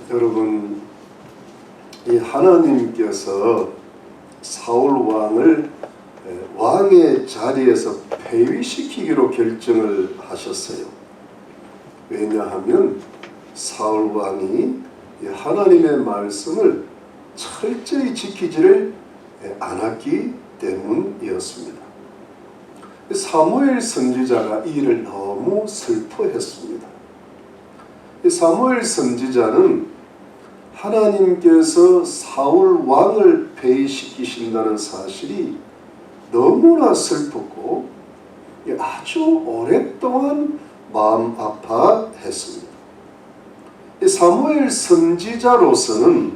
여러분, 이 하나님께서 사울 왕을 왕의 자리에서 폐위시키기로 결정을 하셨어요. 왜냐하면 사울 왕이 하나님의 말씀을 철저히 지키지를 않았기 때문이었습니다. 사무엘 선지자가 이 일을 너무 슬퍼했습니다. 사무엘 선지자는 하나님께서 사울 왕을 폐위시키신다는 사실이 너무나 슬펐고 아주 오랫동안 마음 아파했습니다. 사무엘 선지자로서는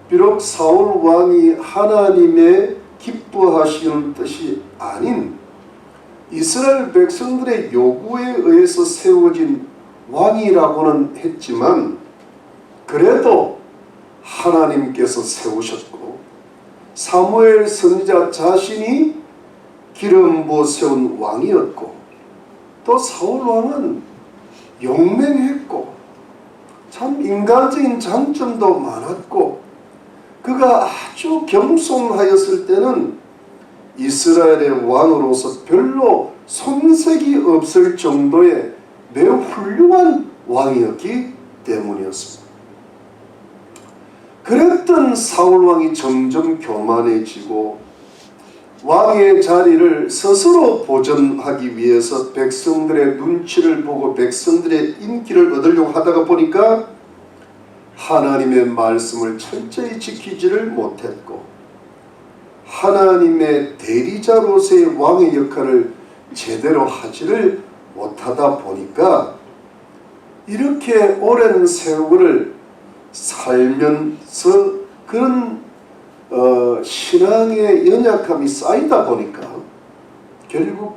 비록 사울 왕이 하나님의 기뻐하시는 뜻이 아닌 이스라엘 백성들의 요구에 의해서 세워진 왕이라고는 했지만 그래도 하나님께서 세우셨고 사무엘 선지자 자신이 기름 부어 세운 왕이었고 또 사울 왕은 용맹했고 참 인간적인 장점도 많았고 그가 아주 겸손하였을 때는 이스라엘의 왕으로서 별로 손색이 없을 정도의 매우 훌륭한 왕이었기 때문이었습니다. 그랬던 사울 왕이 점점 교만해지고 왕의 자리를 스스로 보존하기 위해서 백성들의 눈치를 보고 백성들의 인기를 얻으려고 하다가 보니까 하나님의 말씀을 철저히 지키지를 못했고 하나님의 대리자로서의 왕의 역할을 제대로 하지를 못하다 보니까 이렇게 오랜 세월을 살면서 그런 신앙의 연약함이 쌓이다 보니까 결국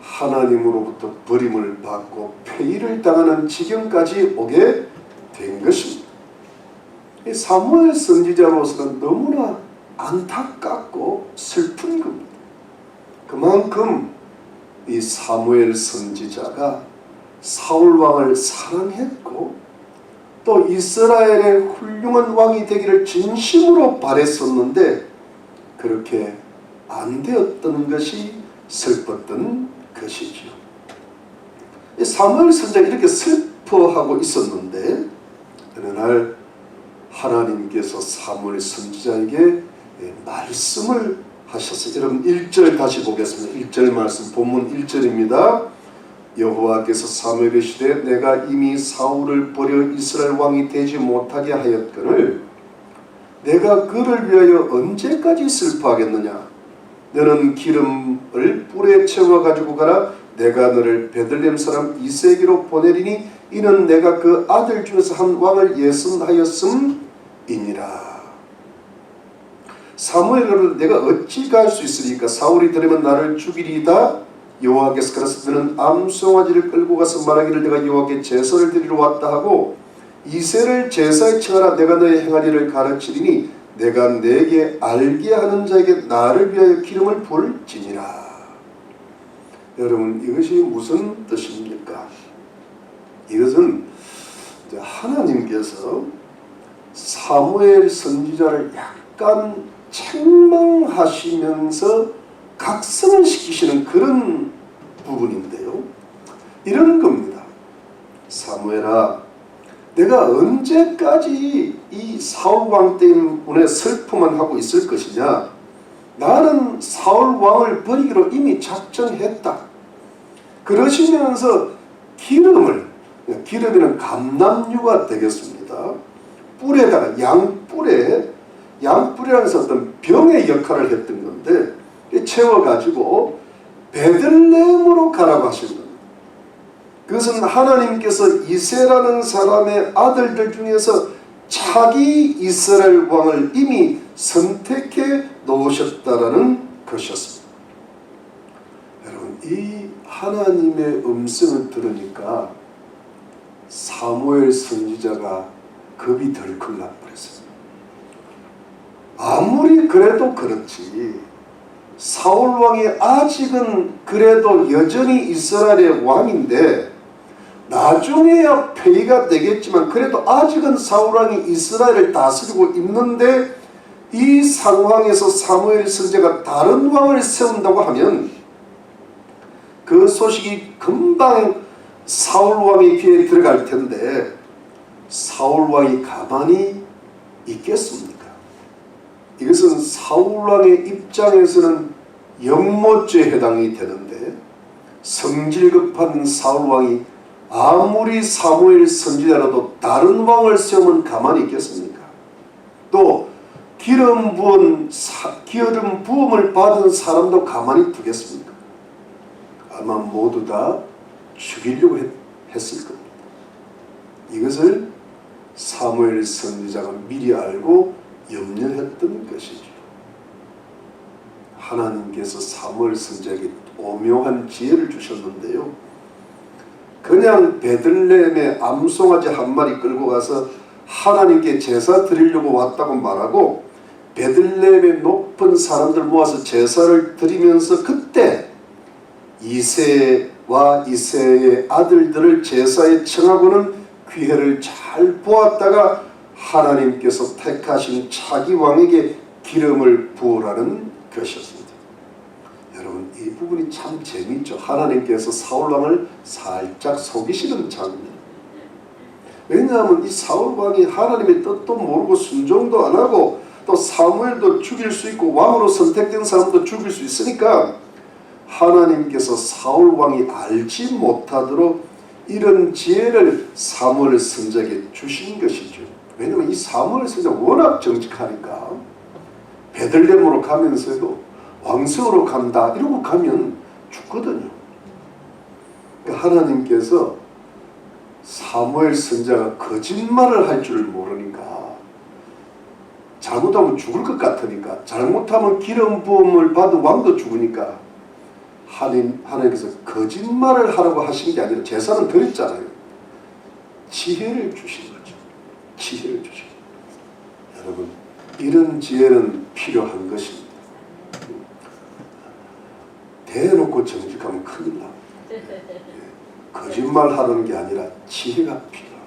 하나님으로부터 버림을 받고 폐위를 당하는 지경까지 오게 된 것입니다. 사무엘 선지자로서는 너무나 안타깝고 슬픈 겁니다. 그만큼 이 사무엘 선지자가 사울 왕을 사랑했고 또 이스라엘의 훌륭한 왕이 되기를 진심으로 바랬었는데 그렇게 안 되었던 것이 슬펐던 것이지요. 사무엘 선지자가 이렇게 슬퍼하고 있었는데 어느 날 하나님께서 사무엘 선지자에게 말씀을 하셨어요. 여러분 1절 다시 보겠습니다. 1절 말씀 본문 1절입니다. 여호와께서 사무엘에게 이르시되 내가 이미 사울을 버려 이스라엘 왕이 되지 못하게 하였거늘 내가 그를 위하여 언제까지 슬퍼하겠느냐. 너는 기름을 뿔에 채워 가지고 가라. 내가 너를 베들레헴 사람 이새에게로 보내리니 이는 내가 그 아들 중에서 한 왕을 예언하였음이니라. 사무엘은 내가 어찌 갈 수 있으리까. 사울이 들으면 나를 죽이리이다. 여호와께서 그래서 너는 암송아지를 끌고 가서 말하기를 내가 여호와께 제사를 드리러 왔다 하고 이새를 제사에 칭하라. 내가 너의 행하리를 가르치리니 내가 내게 알게 하는 자에게 나를 위하여 기름을 부을지니라. 여러분 이것이 무슨 뜻입니까? 이것은 하나님께서 사무엘 선지자를 약간 책망하시면서 각성을 시키시는 그런 부분인데요. 이런 겁니다. 사무엘아, 내가 언제까지 이 사울 왕 때문에 슬픔만 하고 있을 것이냐. 나는 사울 왕을 버리기로 이미 작정했다. 그러시면서 기름이는 감람유가 되겠습니다. 뿔에다가 양뿔이라서 어떤 병의 역할을 했던 건데 채워가지고 베들레헴으로 가라고 하신 겁니다. 그것은 하나님께서 이새라는 사람의 아들들 중에서 차기 이스라엘 왕을 이미 선택해 놓으셨다라는 것이었습니다. 여러분 이 하나님의 음성을 들으니까 사무엘 선지자가 겁이 덜컥 나버렸어요. 아무리 그래도 그렇지 사울 왕이 아직은 그래도 여전히 이스라엘의 왕인데 나중에야 폐위가 되겠지만 그래도 아직은 사울왕이 이스라엘을 다스리고 있는데 이 상황에서 사무엘 선지자가 다른 왕을 세운다고 하면 그 소식이 금방 사울왕의 귀에 들어갈 텐데 사울왕이 가만히 있겠습니까? 이것은 사울왕의 입장에서는 영모죄에 해당이 되는데 성질급한 사울왕이 아무리 사무엘 선지자라도 다른 왕을 세우면 가만히 있겠습니까? 또 기름 부음을 받은 사람도 가만히 두겠습니까? 아마 모두 다 죽이려고 했을 겁니다. 이것을 사무엘 선지자가 미리 알고 염려했던 것이죠. 하나님께서 사무엘 선지자에게 오묘한 지혜를 주셨는데요. 그냥 베들레헴에 암송아지 한 마리 끌고 가서 하나님께 제사 드리려고 왔다고 말하고 베들레헴의 높은 사람들 모아서 제사를 드리면서 그때 이새와 이새의 아들들을 제사에 청하고는 기회를 잘 보았다가 하나님께서 택하신 차기 왕에게 기름을 부으라는 것이었습니다. 여러분, 이 부분이 참 재미있죠. 하나님께서 사울왕을 살짝 속이시는 장면. 왜냐하면 이 사울왕이 하나님의 뜻도 모르고 순종도 안 하고 또 사무엘도 죽일 수 있고 왕으로 선택된 사람도 죽일 수 있으니까 하나님께서 사울왕이 알지 못하도록 이런 지혜를 사무엘 선지자에게 주신 것이죠. 왜냐하면 이 사무엘 선지자가 워낙 정직하니까 베들레헴으로 가면서도 왕성으로 간다 이러고 가면 죽거든요. 그러니까 하나님께서 사무엘 선지자가 거짓말을 할 줄 모르니까 잘못하면 죽을 것 같으니까 잘못하면 기름 부음을 받은 왕도 죽으니까 하나님께서 거짓말을 하라고 하신 게 아니라 제사는 드렸잖아요. 지혜를 주신 거죠. 지혜를 주신 거죠. 여러분, 이런 지혜는 필요한 것입니다. 대놓고 정직하면 큰일 납니다. 거짓말하는 게 아니라 지혜가 필요합니다.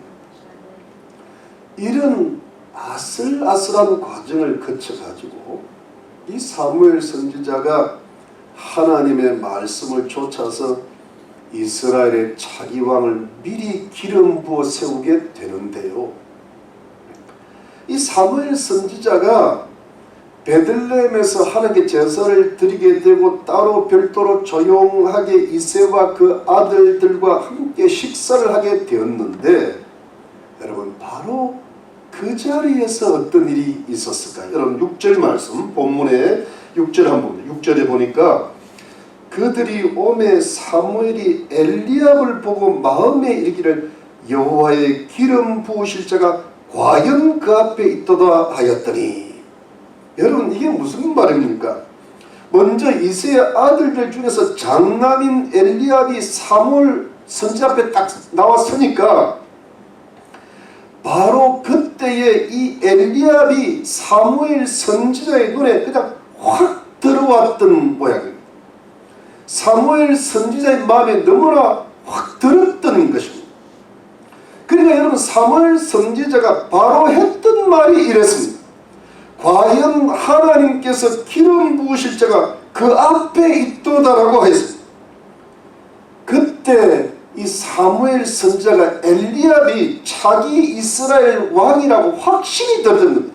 이런 아슬아슬한 과정을 거쳐가지고 이 사무엘 선지자가 하나님의 말씀을 쫓아서 이스라엘의 차기 왕을 미리 기름 부어 세우게 되는데요. 이 사무엘 선지자가 베들레헴에서 하나님께 제사를 드리게 되고 따로 별도로 조용하게 이새와 그 아들들과 함께 식사를 하게 되었는데 여러분, 바로 그 자리에서 어떤 일이 있었을까요? 여러분, 6절 말씀 본문에 6절 한번 6절에 보니까 그들이 오매 사무엘이 엘리압을 보고 마음에 이르기를 여호와의 기름 부으실 자가 과연 그 앞에 있도다 하였더니. 여러분, 이게 무슨 말입니까? 먼저 이새의 아들들 중에서 장남인 엘리압이 사무엘 선지자 앞에 딱 나왔으니까 바로 그때에 이 엘리압이 사무엘 선지자의 눈에 그냥 확 들어왔던 모양입니다. 사무엘 선지자의 마음에 너무나 확 들었던 것입니다. 그러니까 여러분, 사무엘 선지자가 바로 했던 말이 이랬습니다. 과연 하나님께서 기름 부으실 자가 그 앞에 있도다라고 하였습니다. 그때 이 사무엘 선지자가 엘리압이 차기 이스라엘 왕이라고 확신이 들었던 겁니다.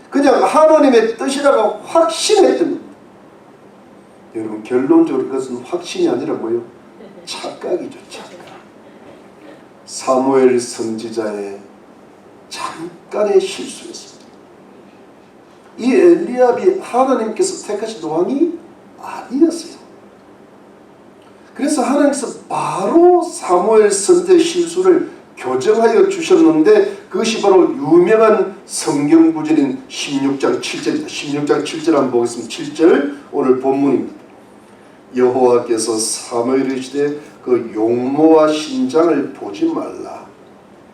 그냥 하나님의 뜻이라고 확신했던 겁니다. 여러분, 결론적으로 그것은 확신이 아니라 뭐예요? 착각이죠. 착각. 사무엘 선지자의 잠깐의 실수였습니다. 이 엘리압이 하나님께서 택하신 왕이 아니었어요. 그래서 하나님께서 바로 사무엘 선지자의 실수를 교정하여 주셨는데 그것이 바로 유명한 성경 구절인 16장 7절입니다. 16장 7절 한번 보겠습니다. 7절 오늘 본문입니다. 여호와께서 사무엘에 이르시되 그 용모와 신장을 보지 말라.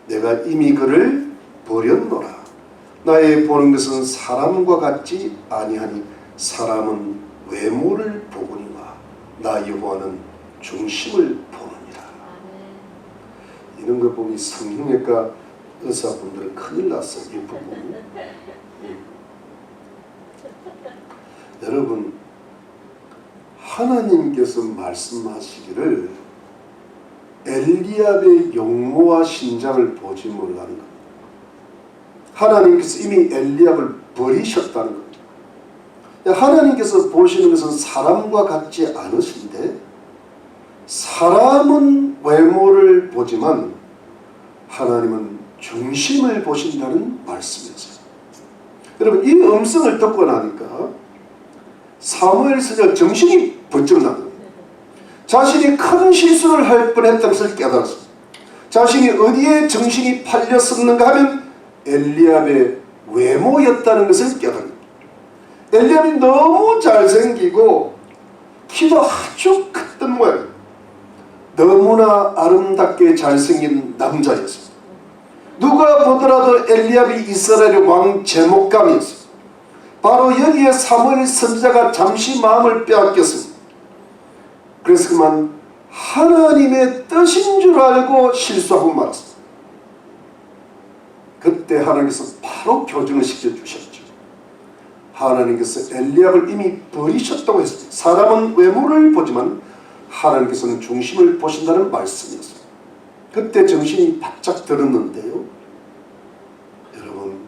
내가 이미 그를 버렸노라. 나의 보는 것은 사람과 같지 아니하니 사람은 외모를 보거니와 나 여호와는 중심을 보느니라. 이런 거 보면 성형외과 의사분들은 큰일 났어요. 이 부분. 여러분, 하나님께서 말씀하시기를 엘리압의 용모와 신장을 보지 못하는 겁니다. 하나님께서 이미 엘리압을 버리셨다는 겁니다. 하나님께서 보시는 것은 사람과 같지 않으신데, 사람은 외모를 보지만 하나님은 중심을 보신다는 말씀이었어요. 여러분, 이 음성을 듣고 나니까 사무엘서가 정신이 번쩍 난 겁니다. 자신이 큰 실수를 할 뻔했다는 것을 깨달았습니다. 자신이 어디에 정신이 팔렸었는가 하면 엘리압의 외모였다는 것을 깨달았습니다. 엘리압이 너무 잘생기고 키도 아주 컸던 모양입니다. 너무나 아름답게 잘생긴 남자였습니다. 누가 보더라도 엘리압이 이스라엘의 왕 제목감이었습니다. 바로 여기에 사무엘 선지자가 잠시 마음을 빼앗겼습니다. 그래서 그만 하나님의 뜻인 줄 알고 실수하고 말았습니다. 그때 하나님께서 바로 교정을 시켜주셨죠. 하나님께서 엘리압을 이미 버리셨다고 했습니다. 사람은 외모를 보지만 하나님께서는 중심을 보신다는 말씀이었습니다. 그때 정신이 바짝 들었는데요. 여러분,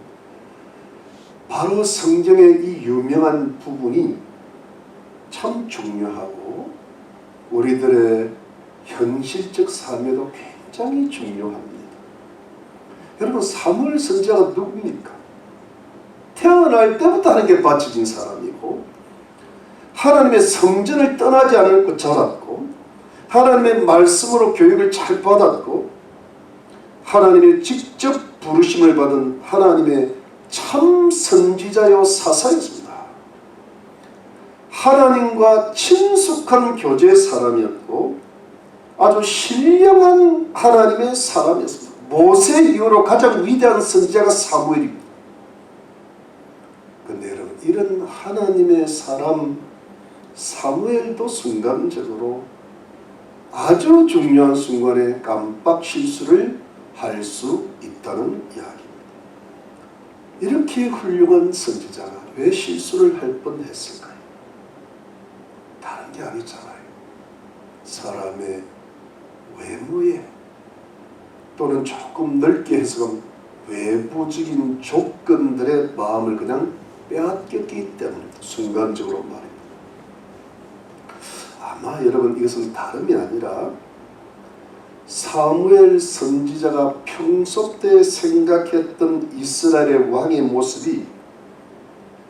바로 성경의 이 유명한 부분이 참 중요하고 우리들의 현실적 삶에도 굉장히 중요합니다. 여러분, 사무엘 선지자가 누굽니까? 태어날 때부터 하나님께 바쳐진 사람이고 하나님의 성전을 떠나지 않고 자랐고 하나님의 말씀으로 교육을 잘 받았고 하나님의 직접 부르심을 받은 하나님의 참 선지자요 사사였습니다. 하나님과 친숙한 교제의 사람이었고 아주 신령한 하나님의 사람이었습니다. 모세 이후로 가장 위대한 선지자가 사무엘입니다. 그런데 여러분, 이런 하나님의 사람 사무엘도 순간적으로 아주 중요한 순간에 깜빡 실수를 할 수 있다는 이야기입니다. 이렇게 훌륭한 선지자가 왜 실수를 할 뻔했을까요? 다른 게 아니잖아요. 사람의 외모에 또는 조금 넓게 해석하면 외부적인 조건들의 마음을 그냥 빼앗겼기 때문입니다. 순간적으로 말입니다. 아마 여러분, 이것은 다름이 아니라 사무엘 선지자가 평소 때 생각했던 이스라엘의 왕의 모습이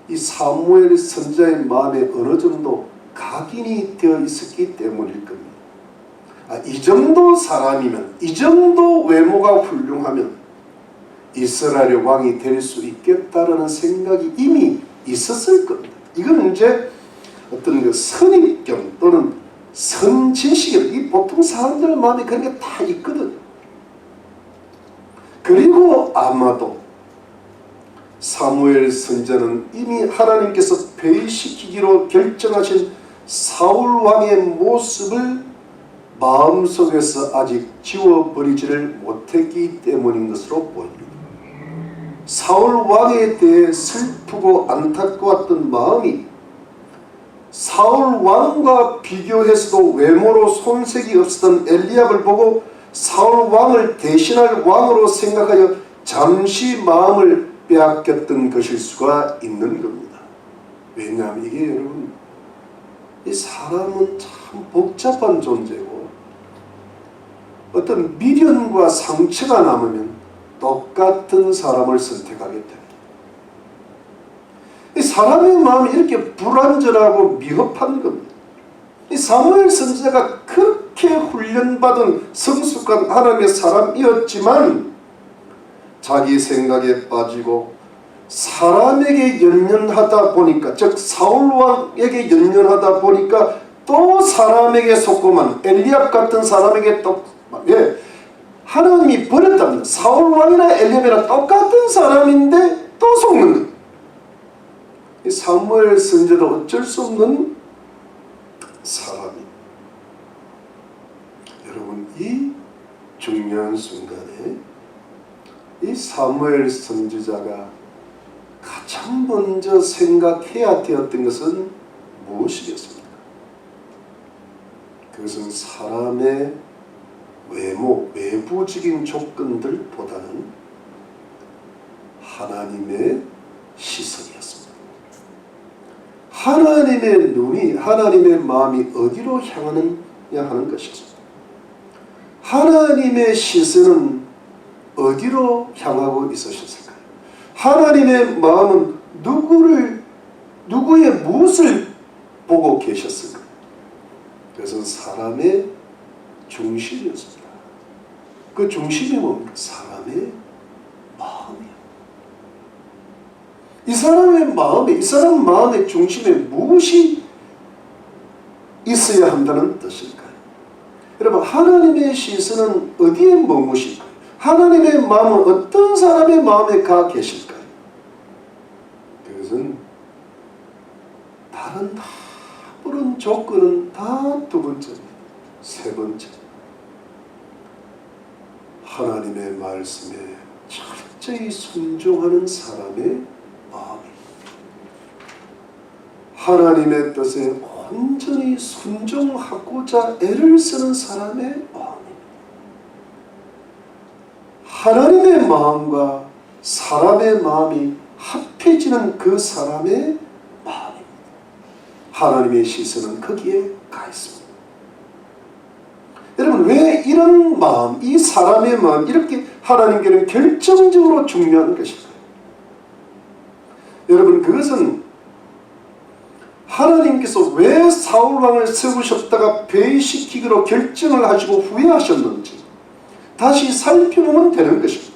이 사무엘 선지자의 마음에 어느 정도 각인이 되어 있었기 때문일 겁니다. 이 정도 사람이면, 이 정도 외모가 훌륭하면 이스라엘의 왕이 될 수 있겠다라는 생각이 이미 있었을 겁니다. 이건 이제 어떤 그 선입견 또는 선지식, 이 보통 사람들 마음에 그런 게 다 있거든. 그리고 아마도 사무엘 선지자는 이미 하나님께서 배신시키기로 결정하신 사울 왕의 모습을 마음속에서 아직 지워버리지를 못했기 때문인 것으로 보입니다. 사울 왕에 대해 슬프고 안타까웠던 마음이 사울 왕과 비교해서도 외모로 손색이 없었던 엘리압을 보고 사울 왕을 대신할 왕으로 생각하여 잠시 마음을 빼앗겼던 것일 수가 있는 겁니다. 왜냐하면 이게 여러분, 이 사람은 참 복잡한 존재고 어떤 미련과 상처가 남으면 똑같은 사람을 선택하게 됩니다. 이 사람의 마음이 이렇게 불완전하고 미흡한 겁니다. 이 사무엘 선지자가 그렇게 훈련받은 성숙한 하나님의 사람이었지만 자기 생각에 빠지고 사람에게 연연하다 보니까, 즉 사울 왕에게 연연하다 보니까 또 사람에게 속고만 엘리압 같은 사람에게 또 하나님이 버렸답니다. 사울 왕이나 엘리압이나 똑같은 사람인데 또 속는 거예요. 이 사무엘 선지자도 어쩔 수 없는 사람이. 여러분, 이 중요한 순간에 이 사무엘 선지자가 가장 먼저 생각해야 되었던 것은 무엇이겠습니까? 그것은 사람의 외모, 외부적인 조건들보다는 하나님의 시선이었습니다. 하나님의 눈이, 하나님의 마음이 어디로 향하느냐 하는 것이었습니다. 하나님의 시선은 어디로 향하고 있으셨을까요? 하나님의 마음은 누구의 무엇을 보고 계셨을까요? 그것은 사람의 중심이었습니다. 그 중심이 뭡니까? 사람의 마음이요. 이 사람의 마음에, 이 사람 마음의 중심에 무엇이 있어야 한다는 뜻일까요? 여러분, 하나님의 시선은 어디에 머무실까요? 하나님의 마음은 어떤 사람의 마음에 가 계실까요? 그것은 다른 아무런 조건은 다 두 번째입니다. 세 번째, 하나님의 말씀에 철저히 순종하는 사람의 마음입니다. 하나님의 뜻에 온전히 순종하고자 애를 쓰는 사람의 마음입니다. 하나님의 마음과 사람의 마음이 합해지는 그 사람의 마음입니다. 하나님의 시선은 거기에 가 있습니다. 여러분, 왜 이런 마음, 이 사람의 마음, 이렇게 하나님께는 결정적으로 중요한 것일까요? 여러분, 그것은 하나님께서 왜 사울왕을 세우셨다가 배신시키기로 결정을 하시고 후회하셨는지 다시 살펴보면 되는 것입니다.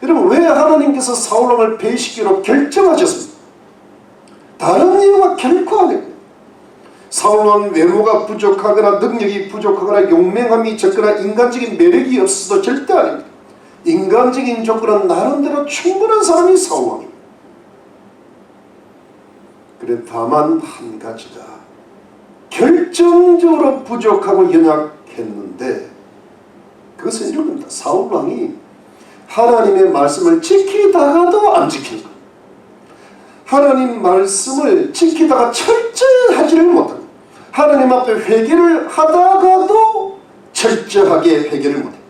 여러분, 왜 하나님께서 사울왕을 배신시키기로 결정하셨습니까? 다른 이유가 결코 아닙니다. 사울왕은 외모가 부족하거나 능력이 부족하거나 용맹함이 적거나 인간적인 매력이 없어도 절대 아닙니다. 인간적인 조건은 나름대로 충분한 사람이 사울왕입니다. 그래, 다만 한 가지가 결정적으로 부족하고 연약했는데, 그것은 이런 겁니다. 사울왕이 하나님의 말씀을 지키다가도 안 지키는 거예요. 하나님 말씀을 지키다가 철저히 하지를 못합니다. 하나님 앞에 회개를 하다가도 철저하게 회개를 못해요.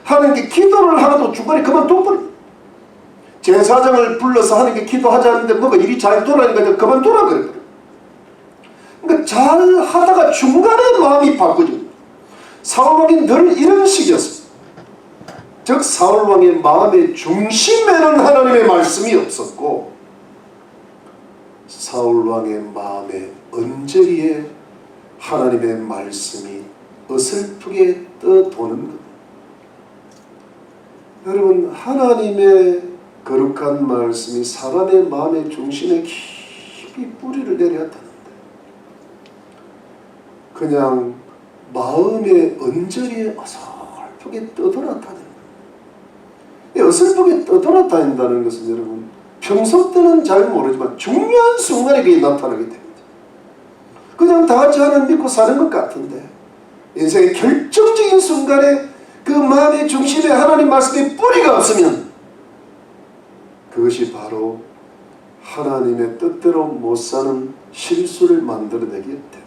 하나님께 기도를 하고도 중간에 그만둬버립니다. 제사장을 불러서 하나님께 기도하자는데 뭐가 일이 잘 돌아가니까 그만두라 그래요. 그러니까 잘 하다가 중간에 마음이 바뀌어집니다. 사울왕이 늘 이런 식이었습니다. 즉, 사울왕의 마음의 중심에는 하나님의 말씀이 없었고, 사울왕의 마음의 언저리에 하나님의 말씀이 어설프게 떠도는 겁니다. 여러분, 하나님의 거룩한 말씀이 사람의 마음의 중심에 깊이 뿌리를 내렸다는데, 그냥 마음의 언저리에 어설프게 떠돌아다니는 거예요. 어설프게 떠돌아다닌다는 것은 여러분, 평소 때는 잘 모르지만 중요한 순간에 그게 나타나게 됩니다. 그냥 다 같이 하나님 믿고 사는 것 같은데, 인생의 결정적인 순간에 그 마음의 중심에 하나님 말씀의 뿌리가 없으면 그것이 바로 하나님의 뜻대로 못 사는 실수를 만들어내게 됩니다.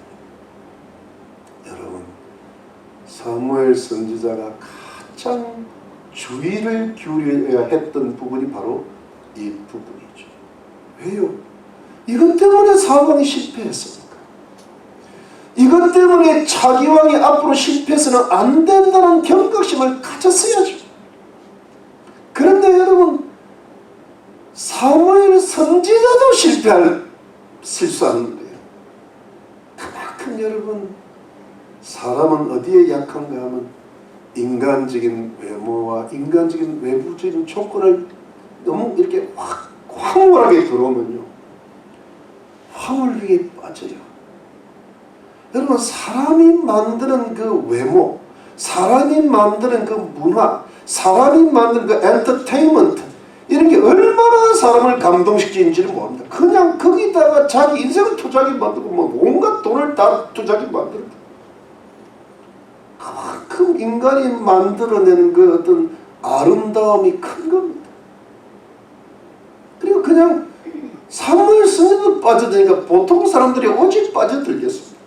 여러분, 사무엘 선지자가 가장 주의를 기울여야 했던 부분이 바로 이 부분이죠. 왜요? 이것 때문에 사울왕이 실패했습니까? 이것 때문에 차기 왕이 앞으로 실패해서는 안 된다는 경각심을 가졌어야죠. 그런데 여러분, 사무엘 선지자도 실수하는 거예요. 그만큼 여러분, 사람은 어디에 약한가 하면 인간적인 외모와 인간적인 외부적인 조건을 너무 이렇게 황홀하게 들어오면요, 황홀하게 빠져요. 여러분, 사람이 만드는 그 외모, 사람이 만드는 그 문화, 사람이 만드는 그 엔터테인먼트, 이런 게 얼마나 사람을 감동시키는지를 모릅니다. 그냥 거기다가 자기 인생을 투자하게 만들고 뭐 온갖 돈을 다 투자하게 만들어요. 그만큼 인간이 만들어내는 그 어떤 아름다움이 큰 겁니다. 그리고 그냥 사무엘 선지도 빠져드니까 보통 사람들이 오직 빠져들겠습니다.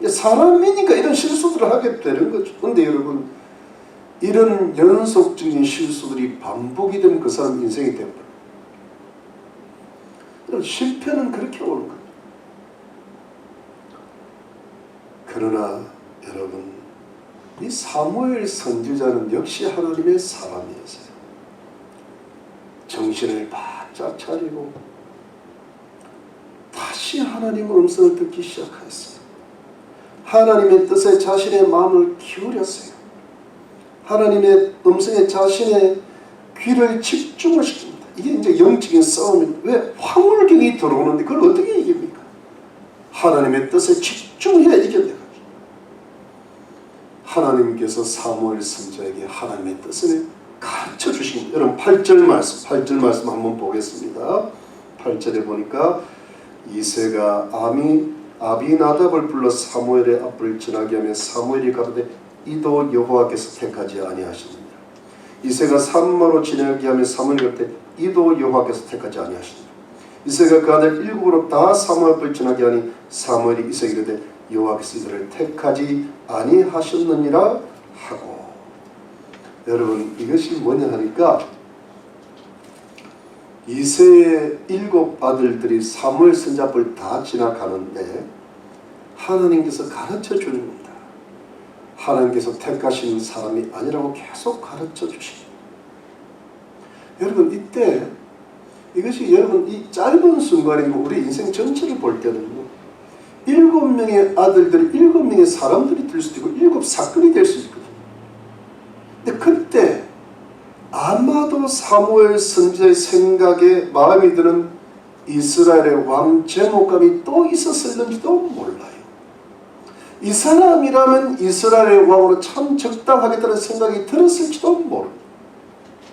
사람이니까 이런 실수들을 하게 되는 거죠. 근데 여러분, 이런 연속적인 실수들이 반복이 되면 그 사람 인생이 되어버려요. 실패는 그렇게 오는 거죠. 그러나 여러분, 이 사무엘 선지자는 역시 하나님의 사람이었어요. 정신을 바짝 차리고 다시 하나님의 음성을 듣기 시작하였어요. 하나님의 뜻에 자신의 마음을 기울였어요. 하나님의 음성에 자신의 귀를 집중을 시킵니다. 이게 이제 영적인 싸움입니다. 왜? 황홀경이 들어오는데 그걸 어떻게 이깁니까? 하나님의 뜻에 집중해야 이겨내요. 하나님께서 사무엘 선지자에게 하나님의 뜻을 가르쳐 주십니다. 여러분 8절 말씀 한번 보겠습니다. 8절에 보니까 이새가 아비나답을 불러 사무엘의 앞을 지나게 하며 사무엘이 가로되 이도 여호와께서 택하지 아니하시느니라. 이새가 산마로 지나게 하며 사무엘이 가로되 이도 여호와께서 택하지 아니하시느니라. 이새가 그 아들 일곱으로 다 사무엘 앞을 지나게 하니 사무엘이 이새에게 이르되 여호와께서 이들을 택하지 아니하셨느니라 하고. 여러분, 이것이 뭐냐 하니까 이새의 7 아들들이 사무엘 선지자 앞을 다 지나가는데 하나님께서 가르쳐 주는 겁니다. 하나님께서 택하신 사람이 아니라고 계속 가르쳐 주십니다. 여러분, 이때 이것이 여러분 이 짧은 순간이고 우리 인생 전체를 볼 때는 7명의 아들들이 7명의 사람들이 될 수도 있고 7 사건이 될 수 있거든요. 근데 그때 아마도 사무엘 선지자의 생각에 마음이 드는 이스라엘의 왕 제목감이 또 있었을는지도 몰라요. 이 사람이라면 이스라엘의 왕으로 참 적당하겠다는 생각이 들었을지도 모릅니다.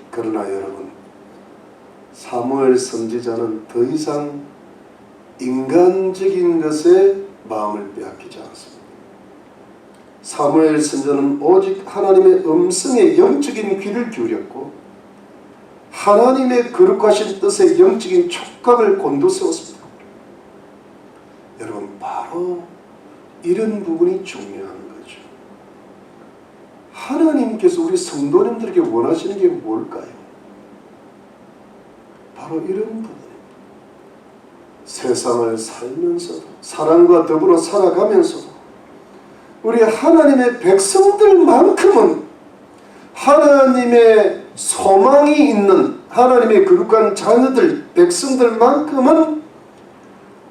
그러나 여러분, 사무엘 선지자는 더 이상 인간적인 것에 마음을 빼앗기지 않습니다. 사무엘 선지자는 오직 하나님의 음성에 영적인 귀를 기울였고 하나님의 거룩하신 뜻에 영적인 촉각을 곤두세웠습니다. 여러분, 바로 이런 부분이 중요한 거죠. 하나님께서 우리 성도님들에게 원하시는 게 뭘까요? 바로 이런 부분입니다. 세상을 살면서도 사랑과 더불어 살아가면서도 우리 하나님의 백성들만큼은 하나님의 소망이 있는 하나님의 거룩한 자녀들 백성들만큼은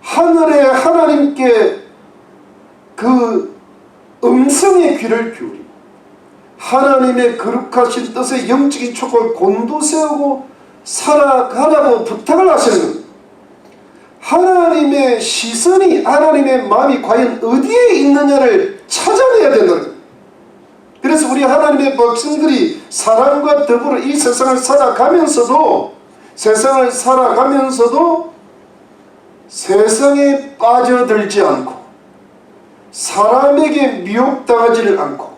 하늘의 하나님께 그 음성의 귀를 기울이고 하나님의 거룩하신 뜻의 영적인 촉을 곤두세우고 살아가라고 부탁을 하시는 하나님의 시선이 하나님의 마음이 과연 어디에 있느냐를 찾아내야 된다는 거예요. 그래서 우리 하나님의 백성들이 사랑과 더불어 이 세상을 살아가면서도 세상에 빠져들지 않고 사람에게 미혹당하지를 않고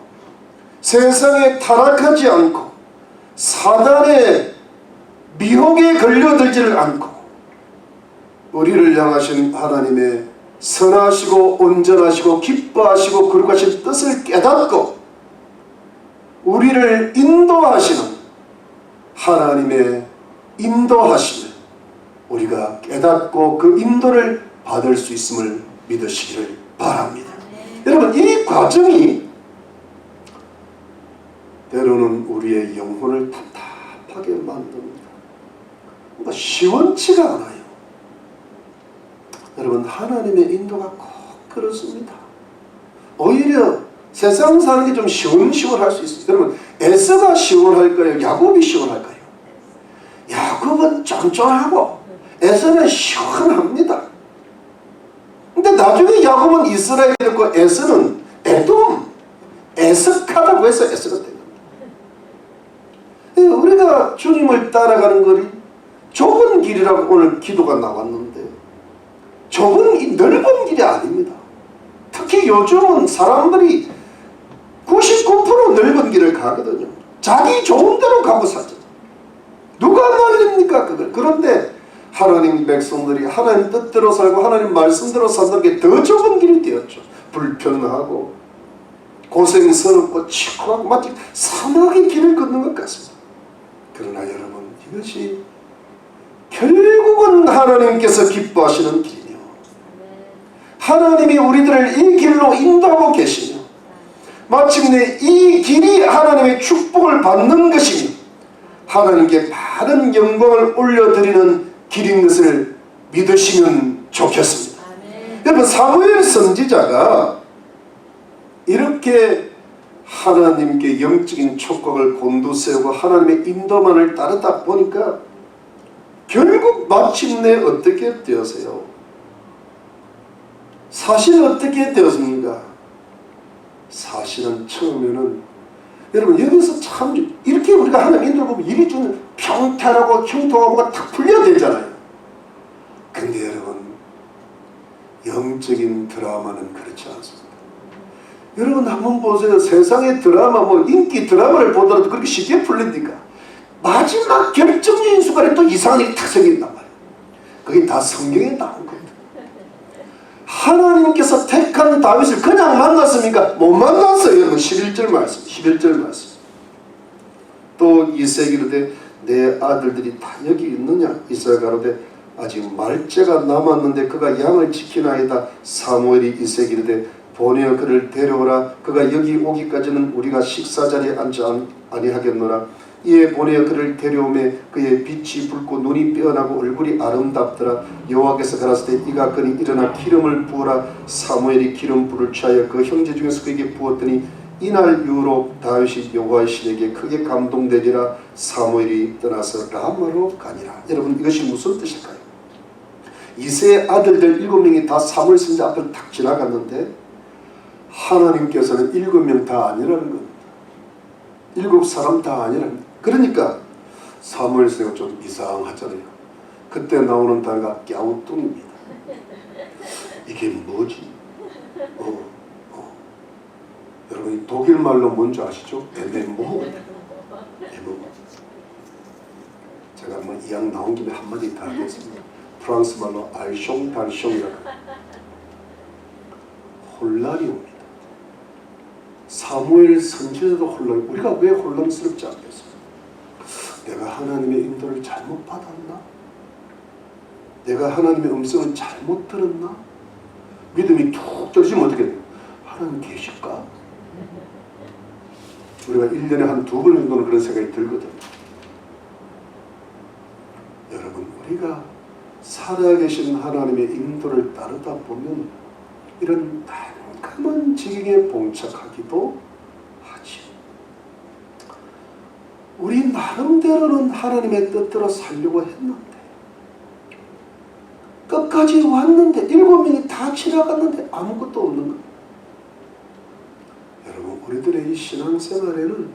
세상에 타락하지 않고 사단의 미혹에 걸려들지를 않고 우리를 향하신 하나님의 선하시고 온전하시고 기뻐하시고 거룩하신 뜻을 깨닫고 우리를 인도하시는 하나님의 인도하심을 우리가 깨닫고 그 인도를 받을 수 있음을 믿으시기를 바랍니다. 여러분, 이 과정이 때로는 우리의 영혼을 답답하게 만듭니다. 뭔가 시원치가 않아요. 여러분, 하나님의 인도가 꼭 그렇습니다. 오히려 세상 사는 게 좀 시원시원할 수 있습니다. 여러분, 에서가 시원할까요? 야곱이 시원할까요? 야곱은 쫀쫀하고 에서는 시원합니다. 근데 나중에 야곱은 이스라엘이 됐고 에서는 에돔, 에석하다고 해서 에서가 된 겁니다. 우리가 주님을 따라가는 거리 좁은 길이라고 오늘 기도가 나왔는데 넓은 길이 아닙니다. 특히 요즘은 사람들이 99% 넓은 길을 가거든요. 자기 좋은 대로 가고 살죠. 누가 말립니까 그걸? 그런데 하나님 백성들이 하나님 뜻대로 살고 하나님 말씀대로 산다는 게 더 좁은 길이 되었죠. 불편하고 고생스럽고 치고하고 마치 사막의 길을 걷는 것 같습니다. 그러나 여러분, 이것이 결국은 하나님께서 기뻐하시는 길이며 하나님이 우리들을 이 길로 인도하고 계시며 마침내 이 길이 하나님의 축복을 받는 것이며 하나님께 많은 영광을 올려드리는 길인 것을 믿으시면 좋겠습니다. 여러분, 사무엘 선지자가 이렇게 하나님께 영적인 촉각을 곤두세우고 하나님의 인도만을 따르다 보니까 결국 마침내 어떻게 되었어요? 사실은 어떻게 되었습니까? 사실은 처음에는 여러분, 여기서 참 이렇게 우리가 하나님 인도를 보면 일이 좀 평탄하고 형통하고 탁 풀려야 되잖아요. 근데 여러분, 영적인 드라마는 그렇지 않습니다. 여러분 한번 보세요. 세상의 드라마, 뭐 인기 드라마를 보더라도 그렇게 쉽게 풀립니까? 마지막 결정적인 순간에 또 이상한 일이 탁 생긴단 말이에요. 그게 다 성경에 나온 거예요. 하나님께서 택한 다윗을 그냥 만났습니까? 못 만났어요. 여러분, 11절 말씀, 11절 말씀. 또 이새가 이르되 내 아들들이 다 여기 있느냐? 이새가 가로되 아직 말째가 남았는데 그가 양을 지키나이다. 사무엘이 이새에게 이르되 보내어 그를 데려오라. 그가 여기 오기까지는 우리가 식사자리에 앉지 아니하겠노라. 이에 보내어 그를 데려오매 그의 빛이 붉고 눈이 빼어나고 얼굴이 아름답더라. 여호와께서 가라사대 이가 그니 일어나 기름을 부으라. 사무엘이 기름 불을 취하여 그 형제 중에서 그에게 부었더니 이날 이후로 다윗이 여호와의 신에게 크게 감동되리라. 사무엘이 떠나서 라마로 가니라. 여러분, 이것이 무슨 뜻일까요? 이새의 아들들 7명이 다 사무엘 선지자 앞을 탁 지나갔는데 하나님께서는 7명 다 아니라는 겁니다. 7사람 다 아니라는 겁니다. 그러니까 사무엘 선지자가 좀 이상하잖아요. 그때 나오는 단어가 갸우뚱입니다. 이게 뭐지? 여러분, 독일 말로 뭔지 아시죠? 에메모. 제가 뭐 이왕 나온 김에 한마디 다 하겠습니다. 프랑스 말로 알숑 달숑이라고 혼란이 옵니다. 사무엘 선지자도 혼란. 우리가 왜 혼란스럽지 않겠어요? 내가 하나님의 인도를 잘못 받았나? 내가 하나님의 음성을 잘못 들었나? 믿음이 툭 떨어지면 어떻게 돼요? 하나님 계실까? 우리가 1년에 한 2번 정도는 그런 생각이 들거든요. 여러분, 우리가 살아계신 하나님의 인도를 따르다 보면 이런 깜깜한 지경에 봉착하기도 하지. 우리 나름대로는 하나님의 뜻대로 살려고 했는데 끝까지 왔는데 7명이 다 지나갔는데 아무것도 없는 거예요. 여러분, 우리들의 이 신앙생활에는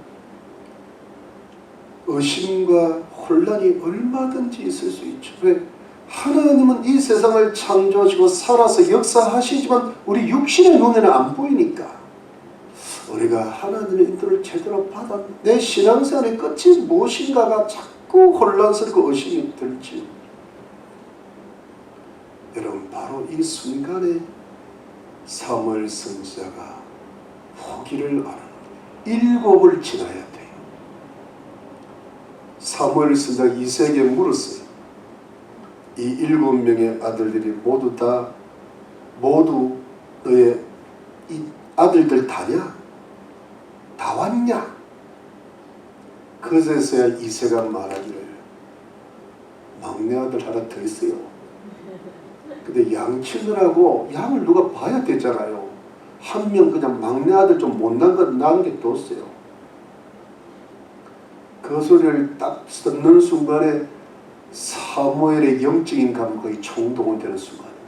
의심과 혼란이 얼마든지 있을 수 있죠. 왜? 하나님은 이 세상을 창조하시고 살아서 역사하시지만 우리 육신의 눈에는 안 보이니까 우리가 하나님의 인도를 제대로 받아 내 신앙생활의 끝이 무엇인가가 자꾸 혼란스럽고 의심이 들지. 여러분, 바로 이 순간에 사무엘 선지자가 포기를 안 합니다. 7을 지나야 돼요. 사무엘 선지자가 이새에게 물었어요. 이 7명의 아들들이 모두 너의 이 아들들 다냐? 다 왔냐? 그제서야 이새가 말하기를 막내 아들 하나 더 있어요. 근데 양 치느라고 양을 누가 봐야 되잖아요. 한 명 그냥 막내 아들 좀 못난 거 낳은 게 뒀어요. 그 소리를 딱 듣는 순간에 사무엘의 영적인 감각이 총동원되는 순간입니다.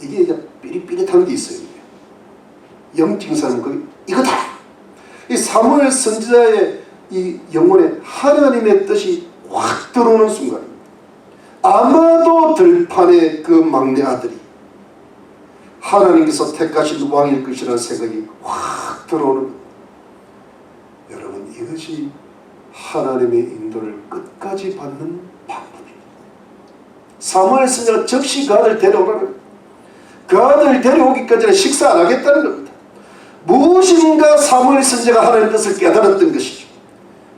이게 이제 삐릿삐릿한 게 있어요. 이게. 영적인 사람은 거기 이거다. 이 사무엘 선지자의 이 영혼에 하나님의 뜻이 확 들어오는 순간입니다. 아마도 들판의 그 막내 아들이 하나님께서 택하신 왕일 것이라는 생각이 확 들어오는 겁니다. 이것이 하나님의 인도를 끝까지 받는 방법입니다. 사무엘 선지자가 즉시 그 아들 데려오라는, 그 아들 데려오기까지는 식사 안 하겠다는 겁니다. 무엇인가 사무엘 선지자가 하나님의 뜻을 깨달았던 것이죠.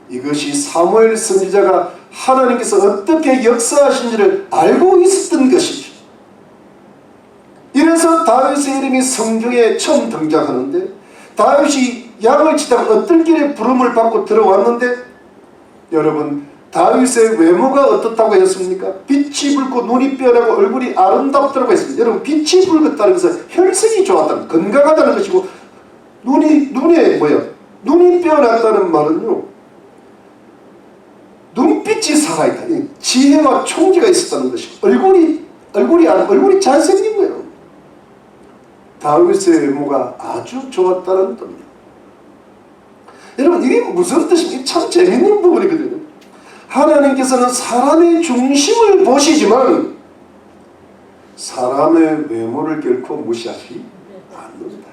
이것이 사무엘 선지자가 하나님께서 어떻게 역사하신지를 알고 있었던 것이죠. 이래서 다윗의 이름이 성경에 처음 등장하는데, 다윗이 양을 치다가 어떤 길에 부름을 받고 들어왔는데, 여러분 다윗의 외모가 어떻다고 했습니까? 빛이 붉고 눈이 뼈나고 얼굴이 아름답다고 했습니다. 여러분 빛이 붉었다는 것은 혈색이 좋았다는, 건강하다는 것이고, 눈이 뼈났다는 말은요, 눈빛이 살아있다, 지혜와 총기가 있었다는 것이고, 얼굴이 잘생긴 거예요. 다윗의 외모가 아주 좋았다는 뜻입니다. 여러분 이게 무슨 뜻입니까? 참 재밌는 부분이거든요. 하나님께서는 사람의 중심을 보시지만 사람의 외모를 결코 무시하지 않는다.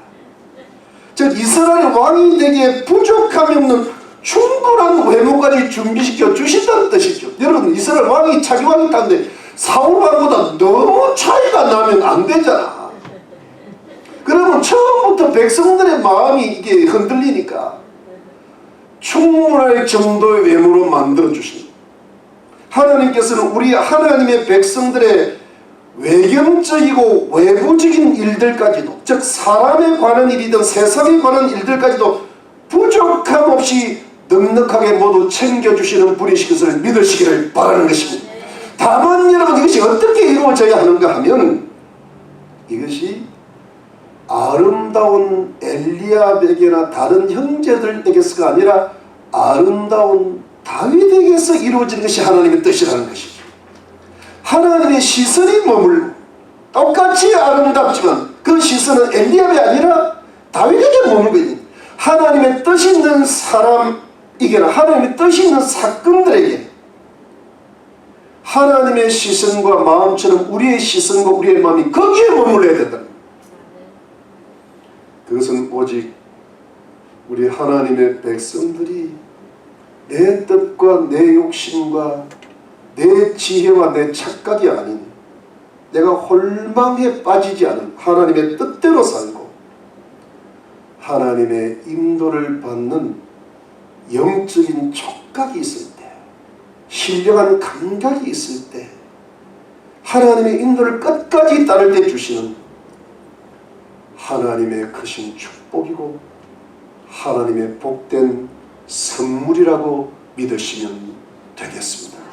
즉 이스라엘 왕이 되기에 부족함이 없는 충분한 외모까지 준비시켜 주신다는 뜻이죠. 여러분 이스라엘 왕이 자기 왕이 있다는데 사울 왕보다 너무 차이가 나면 안 되잖아. 그러면 처음부터 백성들의 마음이 이게 흔들리니까 충분할 정도의 외모로 만들어 주십니다. 하나님께서는 우리 하나님의 백성들의 외경적이고 외부적인 일들까지도, 즉 사람에 관한 일이든 세상에 관한 일들까지도 부족함 없이 넉넉하게 모두 챙겨주시는 분이신 것을 믿으시기를 바라는 것입니다. 다만 여러분 이것이 어떻게 이루어져야 하는가 하면, 이것이 아름다운 엘리압에게나 다른 형제들에게서가 아니라 아름다운 다윗에게서 이루어지는 것이 하나님의 뜻이라는 것이죠. 하나님의 시선이 머물고 똑같이 아름답지만 그 시선은 엘리압이 아니라 다윗에게 머물고, 하나님의 뜻이 있는 사람에게나 하나님의 뜻이 있는 사건들에게 하나님의 시선과 마음처럼 우리의 시선과 우리의 마음이 거기에 머물러야 된다. 그것은 오직 우리 하나님의 백성들이 내 뜻과 내 욕심과 내 지혜와 내 착각이 아닌, 내가 홀망에 빠지지 않은 하나님의 뜻대로 살고 하나님의 인도를 받는 영적인 촉각이 있을 때, 신령한 감각이 있을 때, 하나님의 인도를 끝까지 따를 때 주시는 하나님의 크신 축복이고 하나님의 복된 선물이라고 믿으시면 되겠습니다.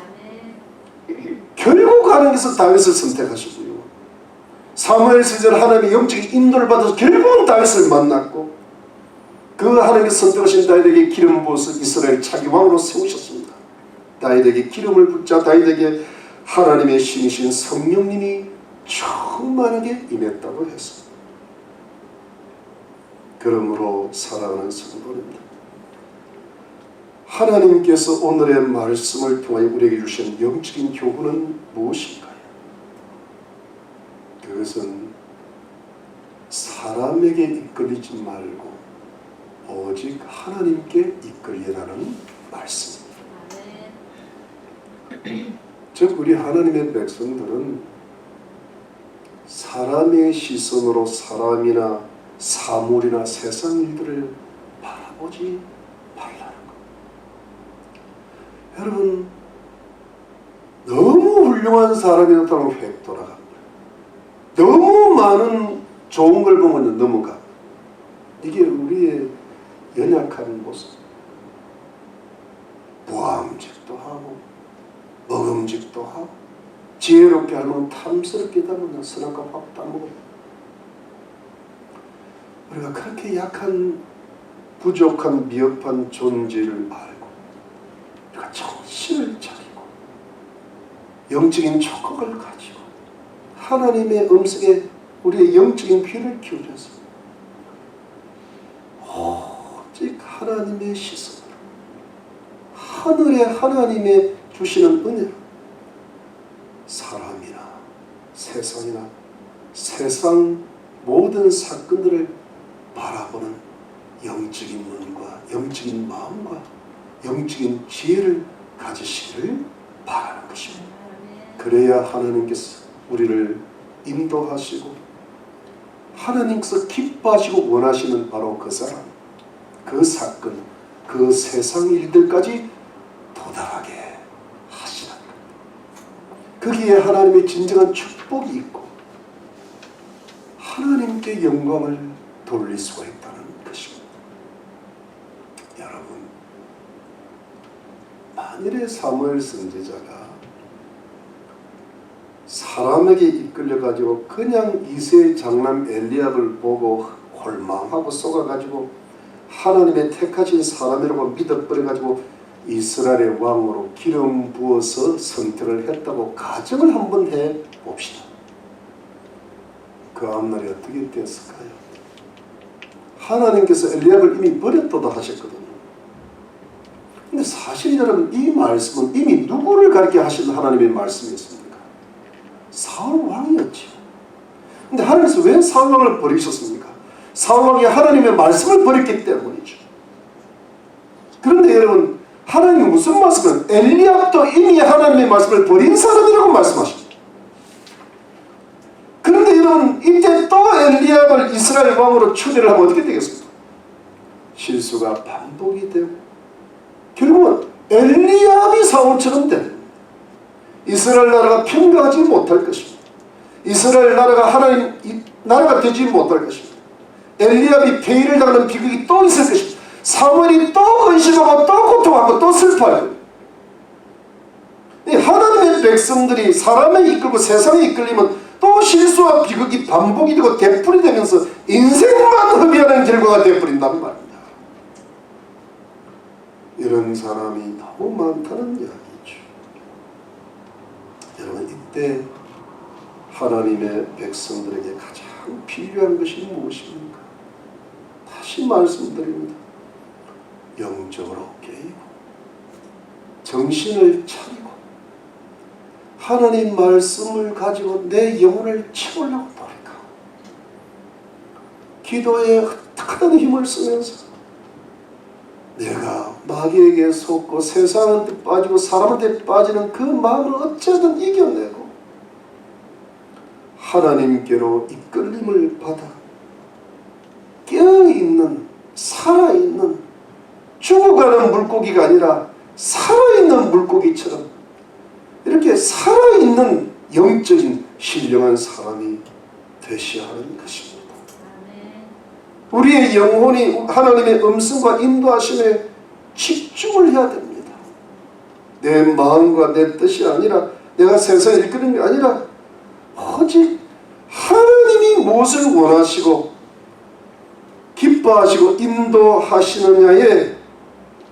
결국 하나님께서 다윗을 선택하시고요, 사무엘 시절 하나님의 영적인 인도를 받아서 결국은 다윗을 만났고, 그 하나님께서 선택하신 다윗에게 기름 부어서 이스라엘 차기 왕으로 세우셨습니다. 다윗에게 기름을 붓자 다윗에게 하나님의 신이신 성령님이 충만하게 임했다고 했습니다. 그러므로 사랑하는 성도입니다, 하나님께서 오늘의 말씀을 통하여 우리에게 주신 영적인 교훈은 무엇인가요? 그것은 사람에게 이끌리지 말고 오직 하나님께 이끌리라는 말씀입니다. 즉 우리 하나님의 백성들은 사람의 시선으로 사람이나 사물이나 세상 일들을 바라보지 말라는 것. 여러분 너무 훌륭한 사람이 나타나면 획 돌아갑니다. 너무 많은 좋은 걸 보면 넘어가. 이게 우리의 연약한 모습. 부함직도 하고 먹음직도 하고 지혜롭게 하면 탐스럽게 하면 선악과 밥 따먹어. 우리가 그렇게 약한 부족한 미흡한 존재를 알고 우리가 정신을 차리고 영적인 촉각을 가지고 하나님의 음성에 우리의 영적인 귀를 기울여서 오직 하나님의 시선으로 하늘의 하나님의 주시는 은혜로 사람이나 세상이나 세상 모든 사건들을 바라보는 영적인 눈과 영적인 마음과 영적인 지혜를 가지시기를 바라는 것입니다. 그래야 하나님께서 우리를 인도하시고 하나님께서 기뻐하시고 원하시는 바로 그 사람, 그 사건, 그 세상 일들까지 도달하게 하시는 것. 거기에 하나님의 진정한 축복이 있고 하나님께 영광을 돌릴 수가 있다는 것입니다. 여러분, 만일에 사무엘 선지자가 사람에게 이끌려가지고 그냥 이새의 장남 엘리압을 보고 홀망하고 속아가지고 하나님의 택하신 사람이라고 믿어버려가지고 이스라엘의 왕으로 기름 부어서 선택을 했다고 가정을 한번 해봅시다. 그 앞날이 어떻게 되었을까요? 하나님께서 엘리압을 이미 버렸다도 하셨거든요. 근데 사실 여러분, 이 말씀은 이미 누구를 가리켜 하시는 하나님의 말씀이었습니까? 사울 왕이었죠. 근데 하나님께서 왜 사울 왕을 버리셨습니까? 사울 왕이 하나님의 말씀을 버렸기 때문이죠. 그런데 여러분, 하나님이 무슨 말씀을, 엘리압도 이미 하나님의 말씀을 버린 사람이라고 말씀하십니다. 그런데 여러분, 이제 또 엘리압을 이스라엘 왕으로 추대를 하면 어떻게 되겠습니까? 실수가 반복이 되고 결국은 엘리압이 사울처럼 됩니다. 이스라엘 나라가 평강하지 못할 것입니다. 이스라엘 나라가 하나님 나라가 되지 못할 것입니다. 엘리압이 폐위를 당하는 비극이 또 있을 것입니다. 사무엘이 또 근심하고 또 고통하고 또 슬퍼할 겁니다. 하나님의 백성들이 사람에 이끌고 세상에 이끌리면 또 실수와 비극이 반복이 되고 되풀이 되면서 인생만 허비하는 결과가 되어버린단 말입니다. 이런 사람이 너무 많다는 이야기죠. 여러분, 이때 하나님의 백성들에게 가장 필요한 것이 무엇입니까? 다시 말씀드립니다. 영적으로 깨이고 정신을 차리고 하나님 말씀을 가지고 내 영혼을 채우려고 노력하고 기도에 탁하는 힘을 쓰면서 내가 마귀에게 속고 세상한테 빠지고 사람한테 빠지는 그 마음을 어찌하든 이겨내고 하나님께로 이끌림을 받아 깨어있는, 살아있는, 죽어가는 물고기가 아니라 살아있는 물고기처럼 이렇게 살아있는 영적인 신령한 사람이 되셔야 하는 것입니다. 우리의 영혼이 하나님의 음성과 인도하심에 집중을 해야 됩니다. 내 마음과 내 뜻이 아니라 내가 세상을 이끄는 게 아니라 오직 하나님이 무엇을 원하시고 기뻐하시고 인도하시느냐에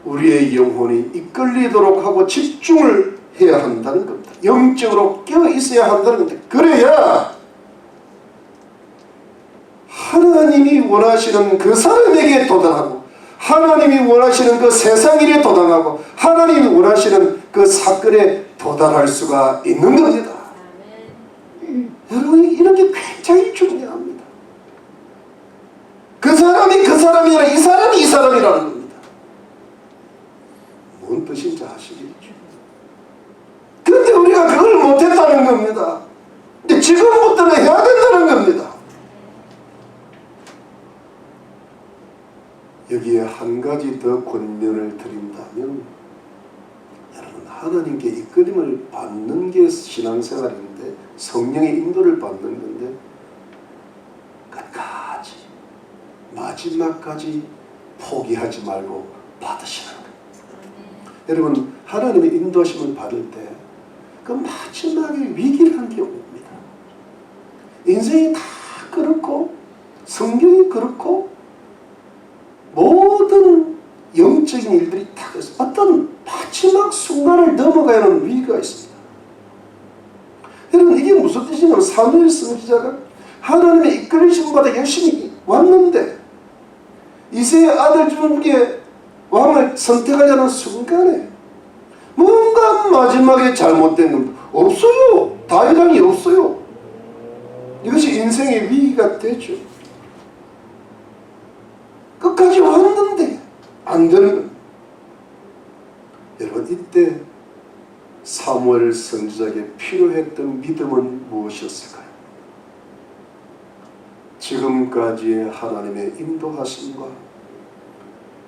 우리의 영혼이 이끌리도록 하고 집중을 해야 한다는 겁니다. 영적으로 깨어 있어야 한다는 겁니다. 그래야 하나님이 원하시는 그 사람에게 도달하고 하나님이 원하시는 그 세상 일에 도달하고 하나님이 원하시는 그 사건에 도달할 수가 있는 겁니다. 여러분, 이런 게 굉장히 중요합니다. 그 사람이 그 사람이 아니라 이 사람이 이 사람이라는 겁니다. 뭔 뜻인지 아시겠죠? 그런데 우리가 그걸 못했다는 겁니다. 근데 지금부터는 해야 된다는 겁니다. 여기에 한 가지 더 권면을 드린다면, 여러분, 하나님께 이끌림을 받는 게 신앙생활인데 성령의 인도를 받는 건데 끝까지 마지막까지 포기하지 말고 받으시는 거예요. 여러분, 하나님의 인도하심을 받을 때 그 마지막에 위기라는 게 옵니다. 인생이 다 그렇고 성경이 그렇고 모든 영적인 일들이 다 그래서 어떤 마지막 순간을 넘어가야 하는 위기가 있습니다. 여러분, 이게 무슨 뜻이냐면 사무엘 선지자가 하나님의 이끌리심 받아 열심히 왔는데 이새의 아들 중에 왕을 선택하려는 순간에 뭔가 마지막에 잘못된 건 없어요. 다윗왕이 없어요. 이것이 인생의 위기가 되죠. 끝까지 왔는데 안 되는 겁니다. 여러분, 이때 사무엘 선지자에게 필요했던 믿음은 무엇이었을까요? 지금까지의 하나님의 인도하심과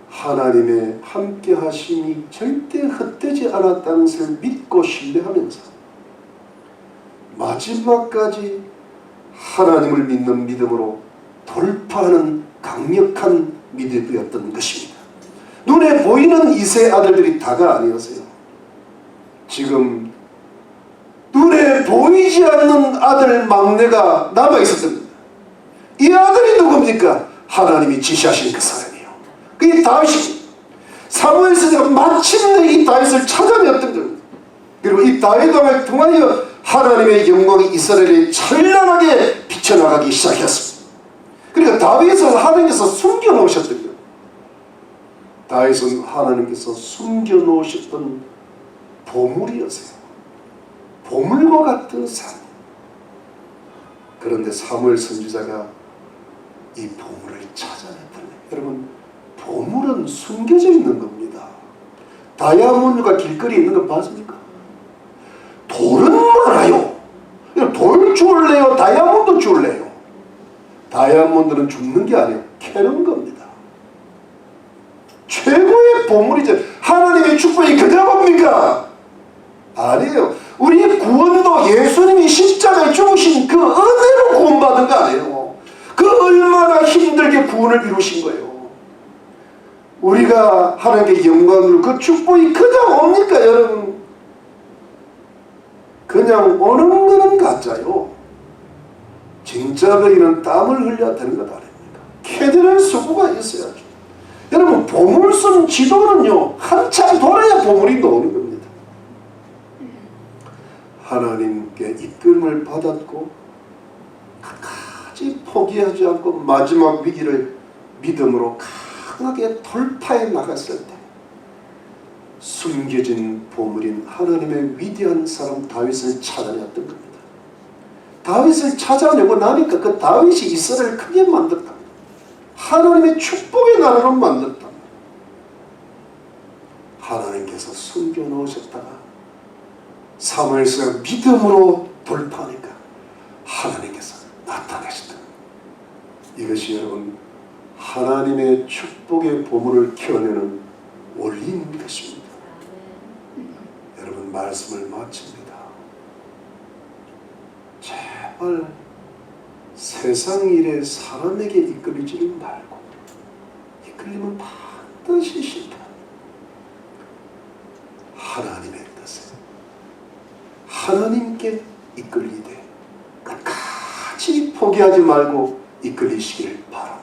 하나님의 함께하심이 절대 헛되지 않았다는 것을 믿고 신뢰하면서 마지막까지 하나님을 믿는 믿음으로 돌파하는 강력한 믿음이었던 것입니다. 눈에 보이는 이세 아들들이 다가 아니었어요. 지금 눈에 보이지 않는 아들 막내가 남아있었던 겁니다. 이 아들이 누굽니까? 하나님이 지시하신 그 사람이에요. 그게 다윗이. 사무엘 선지자가 마침내 이 다윗을 찾아냈던 겁니다. 그리고 이 다윗왕을 통하여 하나님의 영광이 이스라엘에 찬란하게 비쳐나가기 시작했습니다. 그러니까 다윗은 하나님께서 숨겨놓으셨던 거예요. 다윗은 하나님께서 숨겨놓으셨던 보물이었어요. 보물과 같은 삶. 그런데 사무엘 선지자가 이 보물을 찾아냈다는 거예요. 여러분, 보물은 숨겨져 있는 겁니다. 다이아몬드가 길거리에 있는 거 봤습니까? 돌은 많아요. 돌 주울래요? 다이아몬드 주울래요? 다이아몬드는 줍는 게 아니에요. 캐는 겁니다. 최고의 보물이죠. 하나님의 축복이 그저 뭡니까? 아니에요. 우리 구원도 예수님이 십자가에 죽으신 그 은혜로 구원받은 거 아니에요. 그 얼마나 힘들게 구원을 이루신 거예요. 우리가 하나님께 영광을, 그 축복이 그냥 옵니까 여러분? 그냥 오는 거는 가짜요. 진짜 거기는 땀을 흘려야 되는 것 아닙니까? 캐드는 수고가 있어야죠. 여러분, 보물 쓴 지도는요, 한참 돌아야 보물이 나오는 겁니다. 하나님께 이끌음을 받았고 끝까지 포기하지 않고 마지막 위기를 믿음으로 강하게 돌파해 나갔을 때 숨겨진 보물인 하나님의 위대한 사람 다윗을 찾아냈던 겁니다. 다윗을 찾아내고 나니까 그 다윗이 이스라엘을 크게 만들었다. 하나님의 축복의 나라로 만들었다. 하나님께서 숨겨놓으셨다가 사무엘서 믿음으로 돌파하니까 하나님께서 나타나셨다. 이것이 여러분 하나님의 축복의 보물을 키워내는 원리인 것입니다. 여러분, 말씀을 마칩니다. 제발 세상 일에 사람에게 이끌리지는 말고, 이끌리면 반드시 실패합니다. 하나님의 뜻에 하나님께 이끌리되 끝까지 포기하지 말고 이끌리시기를 바랍니다.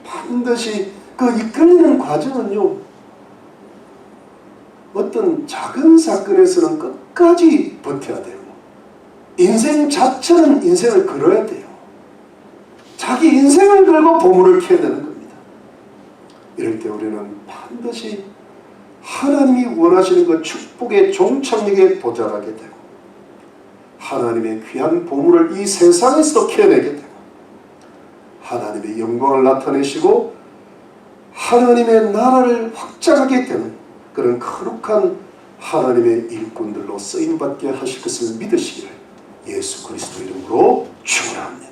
반드시 그 이끌리는 과정은요, 어떤 작은 사건에서는 끝까지 버텨야 돼요. 인생 자체는 인생을 걸어야 돼요. 자기 인생을 걸고 보물을 캐야 되는 겁니다. 이럴 때 우리는 반드시 하나님이 원하시는 그 축복의 종착역에 도달하게 되고 하나님의 귀한 보물을 이 세상에서도 캐내게 되고 하나님의 영광을 나타내시고 하나님의 나라를 확장하게 되는 그런 거룩한 하나님의 일꾼들로 쓰임받게 하실 것을 믿으시기를 예수 그리스도 이름으로 축원합니다.